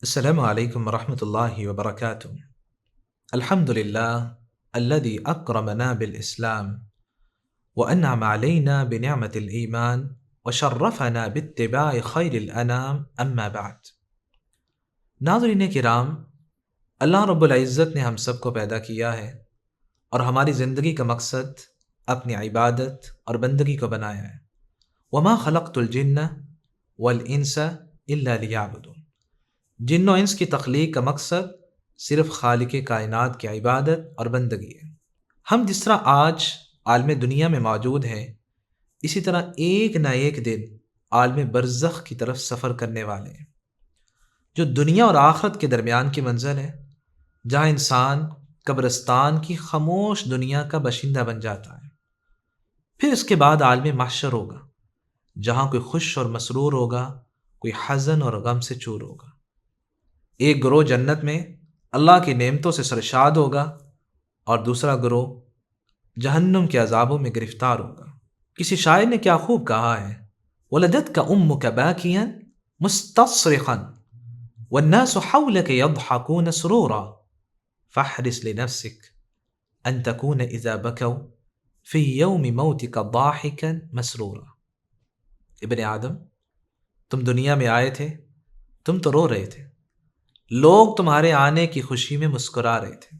السلام عليكم ورحمة الله وبركاته. الحمد لله الذي أكرمنا بالإسلام وأنعم علينا بنعمة الإيمان وشرفنا باتباع خير الأنام أما بعد. ناظرین کرام، اللہ رب العزت نے ہم سب کو پیدا کیا ہے اور ہماری زندگی کا مقصد اپنی عبادت اور بندگی کو بنایا ہے. وما خلقت الجن والانس الا لیعبدون. جن و انس کی تخلیق کا مقصد صرف خالق کائنات کی عبادت اور بندگی ہے. ہم جس طرح آج عالم دنیا میں موجود ہیں، اسی طرح ایک نہ ایک دن عالم برزخ کی طرف سفر کرنے والے ہیں، جو دنیا اور آخرت کے درمیان کی منزل ہے، جہاں انسان قبرستان کی خاموش دنیا کا باشندہ بن جاتا ہے. پھر اس کے بعد عالم محشر ہوگا، جہاں کوئی خوش اور مسرور ہوگا، کوئی حزن اور غم سے چور ہوگا. ایک گروہ جنت میں اللہ کی نعمتوں سے سرشاد ہوگا اور دوسرا گروہ جہنم کے عذابوں میں گرفتار ہوگا. کسی شاعر نے کیا خوب کہا ہے، وَلَدَتْكَ أُمُّكَ بَاكِيًا مُسْتَصْرِخًا وَالنَّاسُ حَوْلَكَ يَضْحَكُونَ سُرُورًا فَاحْرِصْ لِنَفْسِكَ أَن تَكُونَ إِذَا بَكَوْا فِي يَوْمِ مَوْتِكَ ضَاحِكًا مَسْرُورًا. ابن آدم، تم دنیا میں آئے تھے، تم تو رو رہے تھے، لوگ تمہارے آنے کی خوشی میں مسکرا رہے تھے.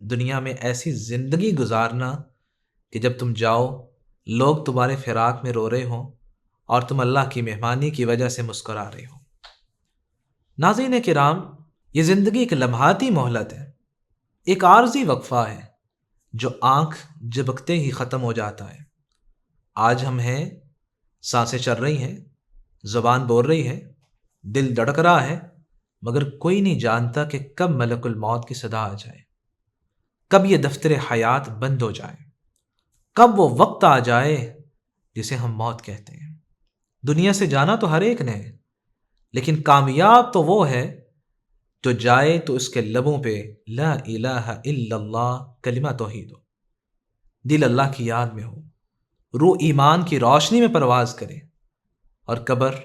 دنیا میں ایسی زندگی گزارنا کہ جب تم جاؤ لوگ تمہارے فراق میں رو رہے ہوں اور تم اللہ کی مہمانی کی وجہ سے مسکرا رہے ہو. ناظرین کرام، یہ زندگی ایک لمحاتی مہلت ہے، ایک عارضی وقفہ ہے جو آنکھ جھپکتے ہی ختم ہو جاتا ہے. آج ہم ہیں، سانسیں چل رہی ہیں، زبان بول رہی ہے، دل دھڑک رہا ہے، مگر کوئی نہیں جانتا کہ کب ملک الموت کی صدا آ جائے، کب یہ دفتر حیات بند ہو جائے، کب وہ وقت آ جائے جسے ہم موت کہتے ہیں. دنیا سے جانا تو ہر ایک نے ہے، لیکن کامیاب تو وہ ہے جو جائے تو اس کے لبوں پہ لا الہ الا اللہ کلمہ توحید ہو، دل اللہ کی یاد میں ہو، روح ایمان کی روشنی میں پرواز کرے اور قبر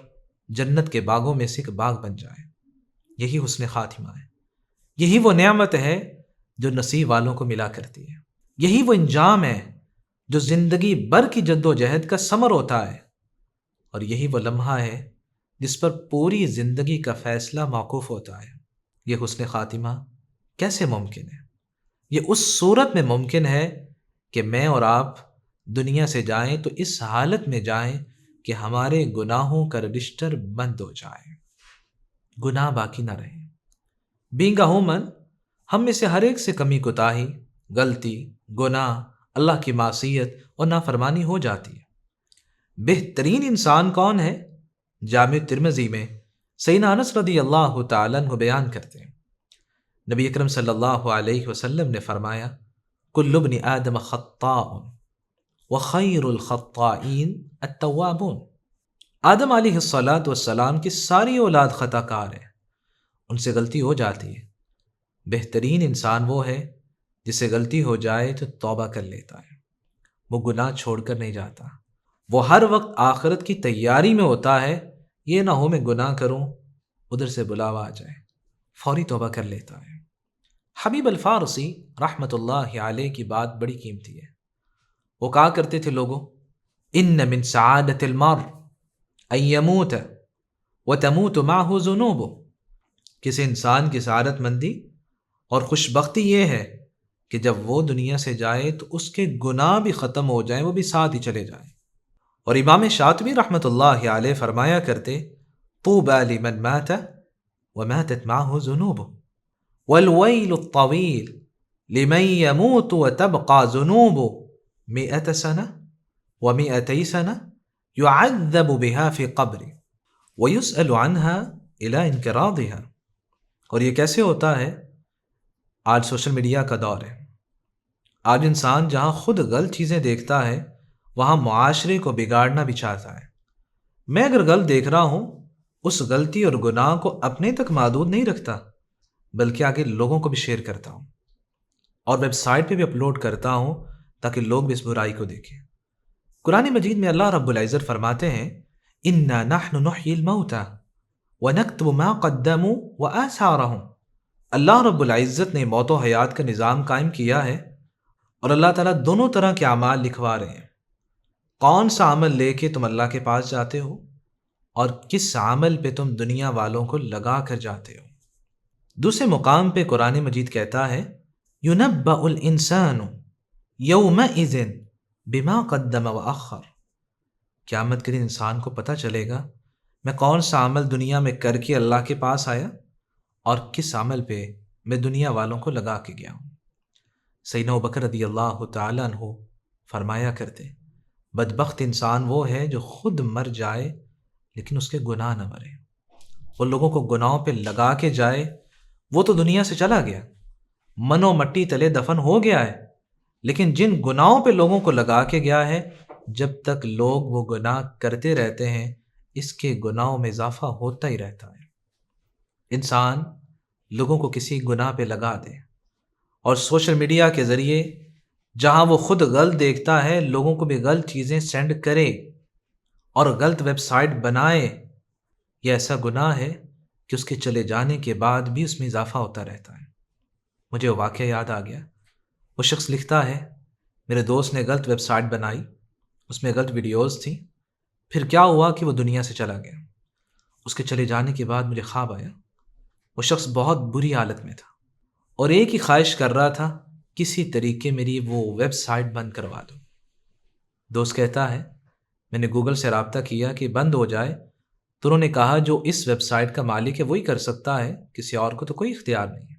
جنت کے باغوں میں سے ایک باغ بن جائے. یہی حسن خاتمہ ہے، یہی وہ نعمت ہے جو نصیب والوں کو ملا کرتی ہے، یہی وہ انجام ہے جو زندگی بھر کی جد و جہد کا ثمر ہوتا ہے، اور یہی وہ لمحہ ہے جس پر پوری زندگی کا فیصلہ موقوف ہوتا ہے. یہ حسن خاتمہ کیسے ممکن ہے؟ یہ اس صورت میں ممکن ہے کہ میں اور آپ دنیا سے جائیں تو اس حالت میں جائیں کہ ہمارے گناہوں کا رجسٹر بند ہو جائے، گناہ باقی نہ رہے. بینگ ہیومن، ہم میں سے ہر ایک سے کمی کوتاہی، غلطی، گناہ، اللہ کی معصیت اور نافرمانی ہو جاتی ہے. بہترین انسان کون ہے؟ جامع ترمذی میں سیدنا انس رضی اللہ تعالیٰ عنہ بیان کرتے ہیں، نبی اکرم صلی اللہ علیہ وسلم نے فرمایا، کل ابن آدم خطاء وخیر الخطائین التوابون. آدم علیہ الصلاۃ والسلام کی ساری اولاد خطا کار ہے، ان سے غلطی ہو جاتی ہے. بہترین انسان وہ ہے جسے غلطی ہو جائے تو توبہ کر لیتا ہے، وہ گناہ چھوڑ کر نہیں جاتا، وہ ہر وقت آخرت کی تیاری میں ہوتا ہے. یہ نہ ہو میں گناہ کروں ادھر سے بلاوا آ جائے، فوری توبہ کر لیتا ہے. حبیب الفارسی رحمۃ اللہ علیہ کی بات بڑی قیمتی ہے. وہ کہا کرتے تھے، لوگوں، ان من سعادت المرء ان يموت وتموت معه ذنوبه. کسی انسان کی سعادت مندی اور خوش بختی یہ ہے کہ جب وہ دنیا سے جائے تو اس کے گناہ بھی ختم ہو جائیں، وہ بھی ساتھ ہی چلے جائیں. اور امام شاطبی رحمۃ اللہ علیہ فرمایا کرتے، طوبى لمن مات وماتت معه ذنوبه والويل الطويل لمن يموت وتبقى ذنوبه 100 سنة و200 سنة يعذب بها في قبره ويسأل عنها إلى انقراضها. اور یہ کیسے ہوتا ہے؟ آج سوشل میڈیا کا دور ہے. آج انسان جہاں خود غلط چیزیں دیکھتا ہے وہاں معاشرے کو بگاڑنا بھی چاہتا ہے. میں اگر غلط دیکھ رہا ہوں، اس غلطی اور گناہ کو اپنے تک محدود نہیں رکھتا، بلکہ آگے لوگوں کو بھی شیئر کرتا ہوں اور ویب سائٹ پہ بھی اپلوڈ کرتا ہوں تاکہ لوگ بھی اس برائی کو دیکھیں. قرآن مجید میں اللہ رب العزت فرماتے ہیں، اِنَّا نَحْنُ نُحْيِي الْمَوْتَى وَنَكْتُبُ مَا قَدَّمُوا وَآثَارَهُم۔ اللہ رب العزت نے موت و حیات کا نظام قائم کیا ہے، اور اللہ تعالیٰ دونوں طرح کے اعمال لکھوا رہے ہیں۔ کون سا عمل لے کے تم اللہ کے پاس جاتے ہو، اور کس عمل پہ تم دنیا والوں کو لگا کر جاتے ہو۔ دوسرے مقام پہ قرآن مجید کہتا ہے يُنَبَّأُ الْإِنسَانُ يَوْمَئِذٍ بِمَا قَدَّمَ وَأَخَّرَ۔ قیامت کے دن انسان کو پتہ چلے گا میں کون سا عمل دنیا میں کر کے اللہ کے پاس آیا، اور کس عمل پہ میں دنیا والوں کو لگا کے گیا ہوں۔ سیدنا ابوبکر رضی اللہ تعالیٰ عنہ فرمایا کرتے بدبخت انسان وہ ہے جو خود مر جائے لیکن اس کے گناہ نہ مرے۔ وہ لوگوں کو گناہوں پہ لگا کے جائے، وہ تو دنیا سے چلا گیا، من و مٹی تلے دفن ہو گیا ہے، لیکن جن گناہوں پہ لوگوں کو لگا کے گیا ہے، جب تک لوگ وہ گناہ کرتے رہتے ہیں اس کے گناہوں میں اضافہ ہوتا ہی رہتا ہے۔ انسان لوگوں کو کسی گناہ پہ لگا دے اور سوشل میڈیا کے ذریعے جہاں وہ خود غلط دیکھتا ہے لوگوں کو بھی غلط چیزیں سینڈ کرے اور غلط ویب سائٹ بنائے، یہ ایسا گناہ ہے کہ اس کے چلے جانے کے بعد بھی اس میں اضافہ ہوتا رہتا ہے۔ مجھے وہ واقعہ یاد آ گیا۔ وہ شخص لکھتا ہے میرے دوست نے غلط ویب سائٹ بنائی، اس میں غلط ویڈیوز تھیں، پھر کیا ہوا کہ وہ دنیا سے چلا گیا۔ اس کے چلے جانے کے بعد مجھے خواب آیا، وہ شخص بہت بری حالت میں تھا اور ایک ہی خواہش کر رہا تھا کسی طریقے میری وہ ویب سائٹ بند کروا دو۔ دوست کہتا ہے میں نے گوگل سے رابطہ کیا کہ بند ہو جائے، تو انہوں نے کہا جو اس ویب سائٹ کا مالک ہے وہی کر سکتا ہے، کسی اور کو تو کوئی اختیار نہیں ہے۔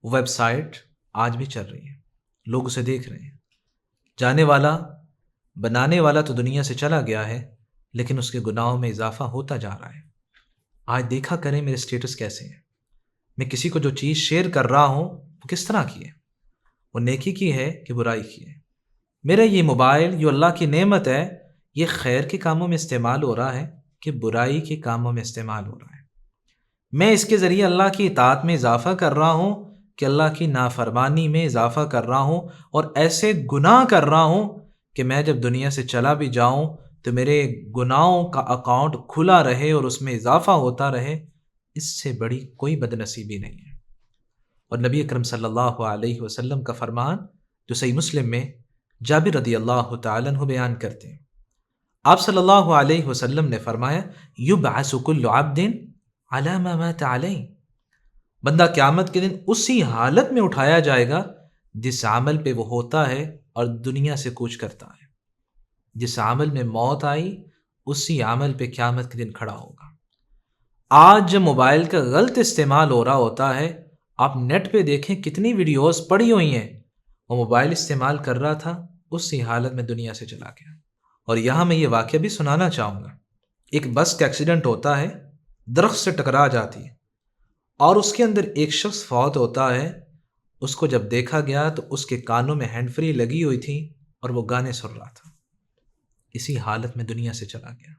وہ ویب سائٹ آج بھی چل رہی ہے، لوگ اسے دیکھ رہے ہیں۔ جانے والا بنانے والا تو دنیا سے چلا گیا ہے، لیکن اس کے گناہوں میں اضافہ ہوتا جا رہا ہے۔ آج دیکھا کریں میرے سٹیٹس کیسے ہیں، میں کسی کو جو چیز شیئر کر رہا ہوں وہ کس طرح کی ہے، وہ نیکی کی ہے کہ برائی کی ہے۔ میرا یہ موبائل جو اللہ کی نعمت ہے، یہ خیر کے کاموں میں استعمال ہو رہا ہے کہ برائی کے کاموں میں استعمال ہو رہا ہے۔ میں اس کے ذریعے اللہ کی اطاعت میں اضافہ کر رہا ہوں کہ اللہ کی نافرمانی میں اضافہ کر رہا ہوں، اور ایسے گناہ کر رہا ہوں کہ میں جب دنیا سے چلا بھی جاؤں تو میرے گناہوں کا اکاؤنٹ کھلا رہے اور اس میں اضافہ ہوتا رہے۔ اس سے بڑی کوئی بدنصیبی نہیں ہے۔ اور نبی اکرم صلی اللہ علیہ وسلم کا فرمان جو صحیح مسلم میں جابر رضی اللہ تعالیٰ عنہ بیان کرتے ہیں، آپ صلی اللہ علیہ وسلم نے فرمایا یبعث کل عبد علی ما مات علیہ، بندہ قیامت کے دن اسی حالت میں اٹھایا جائے گا جس عمل پہ وہ ہوتا ہے اور دنیا سے کوچ کرتا ہے۔ جس عمل میں موت آئی اسی عمل پہ قیامت کے دن کھڑا ہوگا۔ آج جب موبائل کا غلط استعمال ہو رہا ہوتا ہے، آپ نیٹ پہ دیکھیں کتنی ویڈیوز پڑی ہوئی ہیں، وہ موبائل استعمال کر رہا تھا اسی حالت میں دنیا سے چلا گیا۔ اور یہاں میں یہ واقعہ بھی سنانا چاہوں گا، ایک بس کا ایکسیڈنٹ ہوتا ہے، درخت سے ٹکرا جاتی ہے اور اس کے اندر ایک شخص فوت ہوتا ہے۔ اس کو جب دیکھا گیا تو اس کے کانوں میں ہینڈ فری لگی ہوئی تھی اور وہ گانے سن رہا تھا، اسی حالت میں دنیا سے چلا گیا۔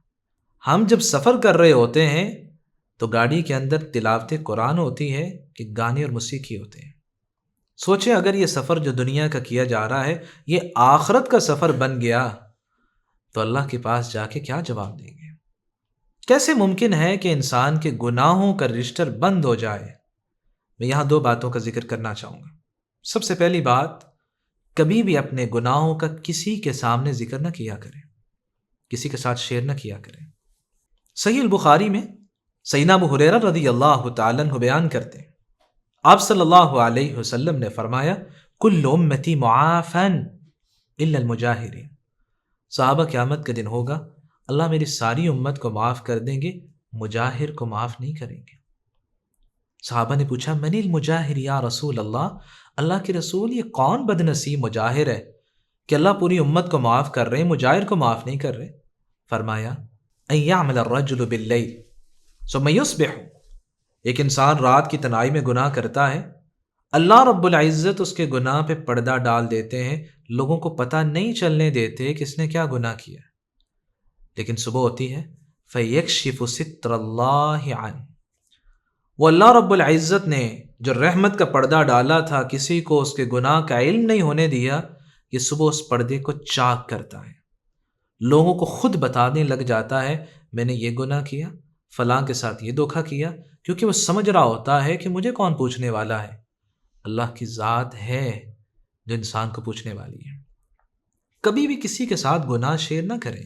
ہم جب سفر کر رہے ہوتے ہیں تو گاڑی کے اندر تلاوت قرآن ہوتی ہے کہ گانے اور موسیقی ہوتے ہیں۔ سوچیں اگر یہ سفر جو دنیا کا کیا جا رہا ہے یہ آخرت کا سفر بن گیا تو اللہ کے پاس جا کے کیا جواب دیں گے؟ کیسے ممکن ہے کہ انسان کے گناہوں کا رجسٹر بند ہو جائے؟ میں یہاں دو باتوں کا ذکر کرنا چاہوں گا۔ سب سے پہلی بات، کبھی بھی اپنے گناہوں کا کسی کے سامنے ذکر نہ کیا کریں، کسی کے ساتھ شیئر نہ کیا کریں۔ صحیح البخاری میں سیدنا ابو ہریرہ رضی اللہ تعالیٰ عنہ بیان کرتے ہیں، آپ صلی اللہ علیہ وسلم نے فرمایا کل امتی معافن الا المجاہرین، صحابہ قیامت کا دن ہوگا اللہ میری ساری امت کو معاف کر دیں گے، مجاہر کو معاف نہیں کریں گے۔ صحابہ نے پوچھا من المجاہر یا رسول اللہ، اللہ کے رسول یہ کون بدنصیب مجاہر ہے کہ اللہ پوری امت کو معاف کر رہے ہیں، مجاہر کو معاف نہیں کر رہے؟ فرمایا ان یعمل الرجل باللیل ثم یصبح، ایک انسان رات کی تنہائی میں گناہ کرتا ہے، اللہ رب العزت اس کے گناہ پہ پردہ ڈال دیتے ہیں، لوگوں کو پتہ نہیں چلنے دیتے کہ اس نے کیا گناہ کیا، لیکن صبح ہوتی ہے فیکشف ستر اللہ عنہ، وہ اللہ رب العزت نے جو رحمت کا پردہ ڈالا تھا، کسی کو اس کے گناہ کا علم نہیں ہونے دیا، یہ صبح اس پردے کو چاک کرتا ہے، لوگوں کو خود بتانے لگ جاتا ہے میں نے یہ گناہ کیا، فلاں کے ساتھ یہ دھوکا کیا، کیونکہ وہ سمجھ رہا ہوتا ہے کہ مجھے کون پوچھنے والا ہے۔ اللہ کی ذات ہے جو انسان کو پوچھنے والی ہے۔ کبھی بھی کسی کے ساتھ گناہ شیئر نہ کریں۔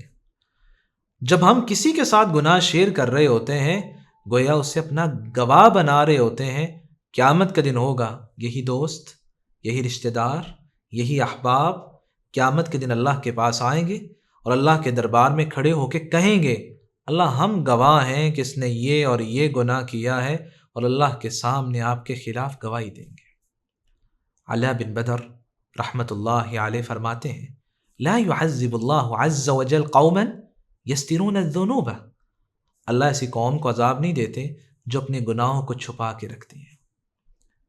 جب ہم کسی کے ساتھ گناہ شیئر کر رہے ہوتے ہیں، گویا اسے اپنا گواہ بنا رہے ہوتے ہیں۔ قیامت کا دن ہوگا، یہی دوست، یہی رشتہ دار، یہی احباب قیامت کے دن اللہ کے پاس آئیں گے اور اللہ کے دربار میں کھڑے ہو کے کہیں گے، اللہ ہم گواہ ہیں کہ اس نے یہ اور یہ گناہ کیا ہے، اور اللہ کے سامنے آپ کے خلاف گواہی دیں گے۔ علاء بن بدر رحمۃ اللہ علیہ فرماتے ہیں، لا يعذب اللہ عز وجل قوما یسترون الذنوب، اللہ ایسی قوم کو عذاب نہیں دیتے جو اپنے گناہوں کو چھپا کے رکھتی ہیں۔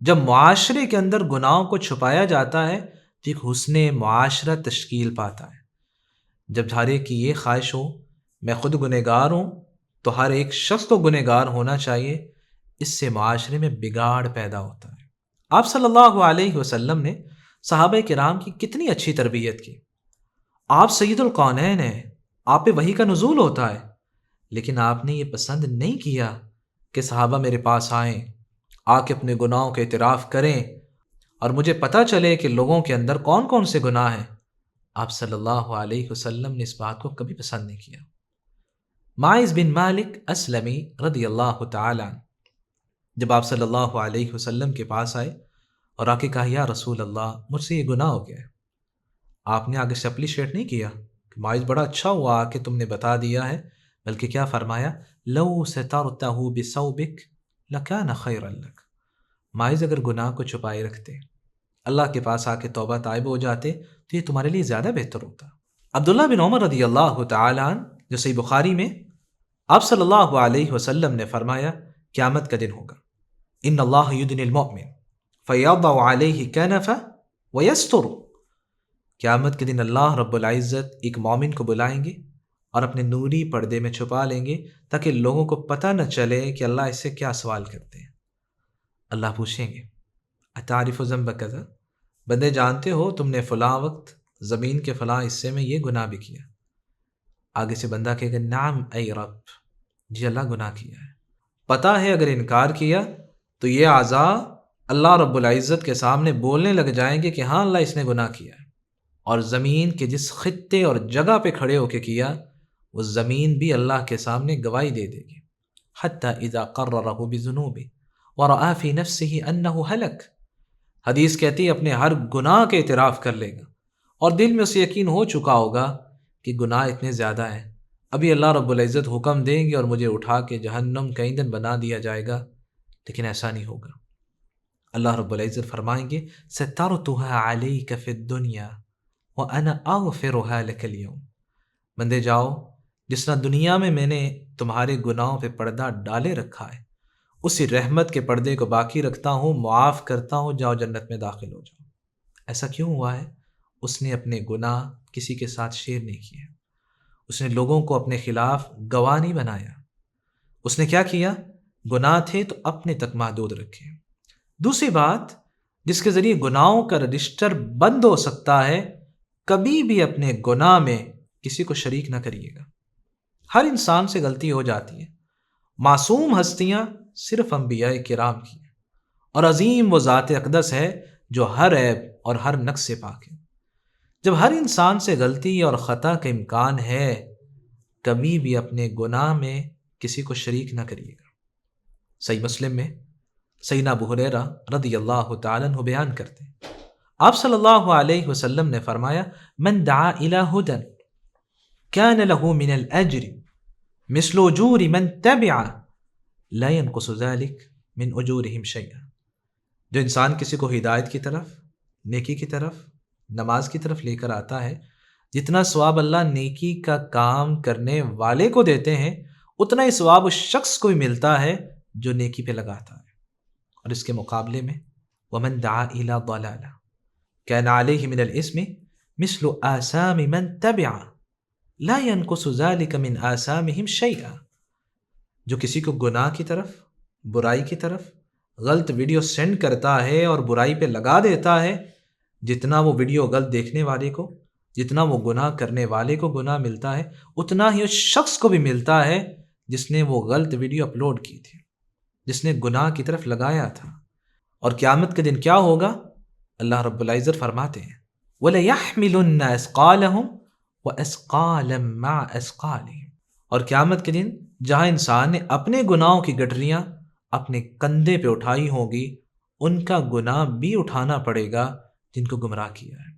جب معاشرے کے اندر گناہوں کو چھپایا جاتا ہے تو ایک حسن معاشرہ تشکیل پاتا ہے۔ جب ہر ایک کی یہ خواہش ہو میں خود گنہگار ہوں تو ہر ایک شخص کو گنہگار ہونا چاہیے، اس سے معاشرے میں بگاڑ پیدا ہوتا ہے۔ آپ صلی اللہ علیہ وسلم نے صحابہ کرام کی کتنی اچھی تربیت کی۔ آپ سید القونین ہیں، آپ پہ وحی کا نزول ہوتا ہے، لیکن آپ نے یہ پسند نہیں کیا کہ صحابہ میرے پاس آئیں، آ کے اپنے گناہوں کے اعتراف کریں اور مجھے پتہ چلے کہ لوگوں کے اندر کون کون سے گناہ ہیں۔ آپ صلی اللہ علیہ وسلم نے اس بات کو کبھی پسند نہیں کیا۔ ماعز بن مالک اسلمی رضی اللہ تعالی عنہ جب آپ صلی اللہ علیہ وسلم کے پاس آئے اور آ کے کہا، یا رسول اللہ مجھ سے یہ گناہ ہو گیا ہے، آپ نے آگے سے اپریشیٹ نہیں کیا کہ ماعز بڑا اچھا ہوا کہ تم نے بتا دیا ہے، بلکہ کیا فرمایا، لو سترتہ بثوبک لکان خیرا لک، ماعز اگر گناہ کو چھپائے رکھتے، اللہ کے پاس آ کے توبہ طائب ہو جاتے تو یہ تمہارے لیے زیادہ بہتر ہوتا۔ عبداللہ بن عمر رضی اللہ تعالی عنہ جو صحیح بخاری میں آپ صلی اللہ علیہ وسلم نے فرمایا، قیامت کا دن ہوگا، ان اللہ یدنی المؤمن فیضع علیہ کنفہ ویستر، قیامت کے دن اللہ رب العزت ایک مومن کو بلائیں گے اور اپنے نوری پردے میں چھپا لیں گے تاکہ لوگوں کو پتہ نہ چلے کہ اللہ اس سے کیا سوال کرتے ہیں۔ اللہ پوچھیں گے، اتعرف ذنب کذا، بندے جانتے ہو تم نے فلاں وقت زمین کے فلاں حصے میں یہ گناہ بھی کیا؟ آگے سے بندہ کہے گا، نعم ای رب، جی اللہ گناہ کیا ہے۔ پتہ ہے اگر انکار کیا تو یہ اعضاء اللہ رب العزت کے سامنے بولنے لگ جائیں گے کہ ہاں اللہ اس نے گناہ کیا ہے، اور زمین کے جس خطے اور جگہ پہ کھڑے ہو کے کیا وہ زمین بھی اللہ کے سامنے گواہی دے دے گی۔ حتی اذا قررہ بذنوبہ ورآ فی نفسہ انہ ہلک، حدیث کہتی ہے اپنے ہر گناہ کے اعتراف کر لے گا اور دل میں اسے یقین ہو چکا ہوگا کہ گناہ اتنے زیادہ ہیں، ابھی اللہ رب العزت حکم دیں گے اور مجھے اٹھا کے جہنم کا ایندھن بنا دیا جائے گا، لیکن ایسا نہیں ہوگا۔ اللہ رب العزت فرمائیں گے، سترتھا علیک فی الدنیا وانا اغفرھا لک اليوم، بندے جاؤ، جس طرح دنیا میں نے تمہارے گناہوں پہ پردہ ڈالے رکھا ہے، اسی رحمت کے پردے کو باقی رکھتا ہوں، معاف کرتا ہوں، جاؤ جنت میں داخل ہو جاؤ۔ ایسا کیوں ہوا ہے؟ اس نے اپنے گناہ کسی کے ساتھ شیئر نہیں کیے، اس نے لوگوں کو اپنے خلاف گواہ نہیں بنایا۔ اس نے کیا کیا؟ گناہ تھے تو اپنے تک محدود رکھے۔ دوسری بات جس کے ذریعے گناہوں کا رجسٹر بند ہو سکتا ہے، کبھی بھی اپنے گناہ میں کسی کو شریک نہ کریے گا۔ ہر انسان سے غلطی ہو جاتی ہے، معصوم ہستیاں صرف انبیاء کرام کی ہیں، اور عظیم وہ ذات اقدس ہے جو ہر عیب اور ہر نقص سے پاک ہے۔ جب ہر انسان سے غلطی اور خطا کا امکان ہے، کبھی بھی اپنے گناہ میں کسی کو شریک نہ کریے گا۔ صحیح مسلم میں سیدنا ابو ہریرہ رضی اللہ تعالیٰ عنہ بیان کرتے ہیں، آپ صلی اللہ علیہ وسلم نے فرمایا، من دعا الی ھدی کان لہ من الاجر مثل اجور من تبعہ لا ينقص ذلك من اجورہم شیئا، جو انسان کسی کو ہدایت کی طرف، نیکی کی طرف، نماز کی طرف لے کر آتا ہے، جتنا ثواب اللہ نیکی کا کام کرنے والے کو دیتے ہیں اتنا ہی ثواب اس شخص کو ہی ملتا ہے جو نیکی پہ لگاتا ہے۔ اور اس کے مقابلے میں ومن دعا الی ضلالہ کان علیہ من الاسم مثل آثام من تبعہ لا ينقص ذلك من آثامہم شیئا، جو کسی کو گناہ کی طرف، برائی کی طرف غلط ویڈیو سینڈ کرتا ہے اور برائی پہ لگا دیتا ہے، جتنا وہ ویڈیو غلط دیکھنے والے کو، جتنا وہ گناہ کرنے والے کو گناہ ملتا ہے اتنا ہی اس شخص کو بھی ملتا ہے جس نے وہ غلط ویڈیو اپلوڈ کی تھی، جس نے گناہ کی طرف لگایا تھا۔ اور قیامت کے دن کیا ہوگا؟ اللہ رب العزت فرماتے ہیں وَلَيَحْمِلُنَّ أَثْقَالَهُمْ وَأَثْقَالًا مَعَ أَثْقَالِهِمْ، اور قیامت کے دن جہاں انسان نے اپنے گناہوں کی گٹریاں اپنے کندھے پہ اٹھائی ہوں گی، ان کا گناہ بھی اٹھانا پڑے گا جن کو گمراہ کیا ہے،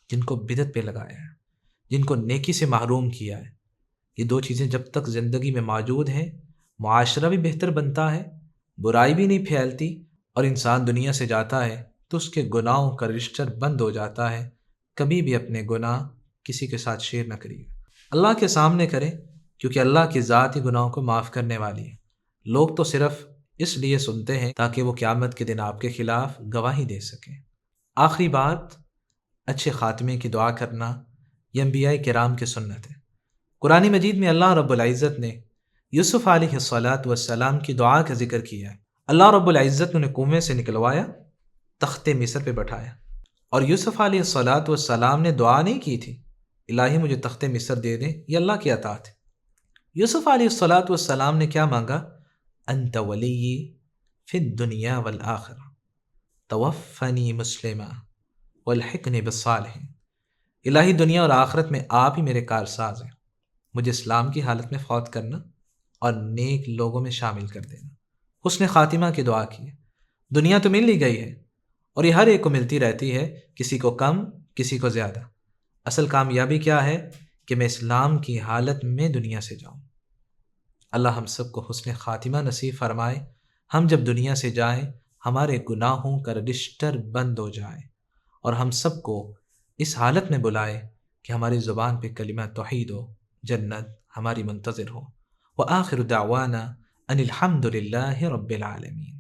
جن کو بدعت پہ لگایا ہے، جن کو نیکی سے محروم کیا ہے۔ یہ دو چیزیں جب تک زندگی میں موجود ہیں، معاشرہ بھی بہتر بنتا ہے، برائی بھی نہیں پھیلتی، اور انسان دنیا سے جاتا ہے تو اس کے گناہوں کا رجسٹر بند ہو جاتا ہے۔ کبھی بھی اپنے گناہ کسی کے ساتھ شیئر نہ کریے، اللہ کے سامنے کریں، کیونکہ اللہ کی ذات ہی گناہوں کو معاف کرنے والی ہے۔ لوگ تو صرف اس لیے سنتے ہیں تاکہ وہ قیامت کے دن آپ کے خلاف گواہی دے سکیں۔ آخری بات، اچھے خاتمے کی دعا کرنا یہ انبیاء کرام کی سنت ہے۔ قرآن مجید میں اللہ رب العزت نے یوسف علیہ السلام کی دعا کا ذکر کیا ہے۔ اللہ رب العزت نے انہیں کنویں سے نکلوایا، تخت مصر پہ بٹھایا، اور یوسف علیہ السلام نے دعا نہیں کی تھی الہی مجھے تخت مصر دے دیں، یہ اللہ کی عطا تھی۔ یوسف علیہ السلام نے کیا مانگا؟ انت ولی فی الدنیا والآخرہ توفنی مسلما والحقنی بالصالحین، الہی دنیا اور آخرت میں آپ ہی میرے کارساز ہیں، مجھے اسلام کی حالت میں فوت کرنا اور نیک لوگوں میں شامل کر دینا۔ حسن خاتمہ کی دعا کی ہے۔ دنیا تو مل ہی گئی ہے اور یہ ہر ایک کو ملتی رہتی ہے، کسی کو کم کسی کو زیادہ۔ اصل کامیابی کیا ہے؟ کہ میں اسلام کی حالت میں دنیا سے جاؤں۔ اللہ ہم سب کو حسن خاتمہ نصیب فرمائے، ہم جب دنیا سے جائیں ہمارے گناہوں کا رجسٹر بند ہو جائے، اور ہم سب کو اس حالت میں بلائے کہ ہماری زبان پہ کلمہ توحید ہو، جنت ہماری منتظر ہو۔ وآخر دعوانا ان الحمد للہ رب العالمین۔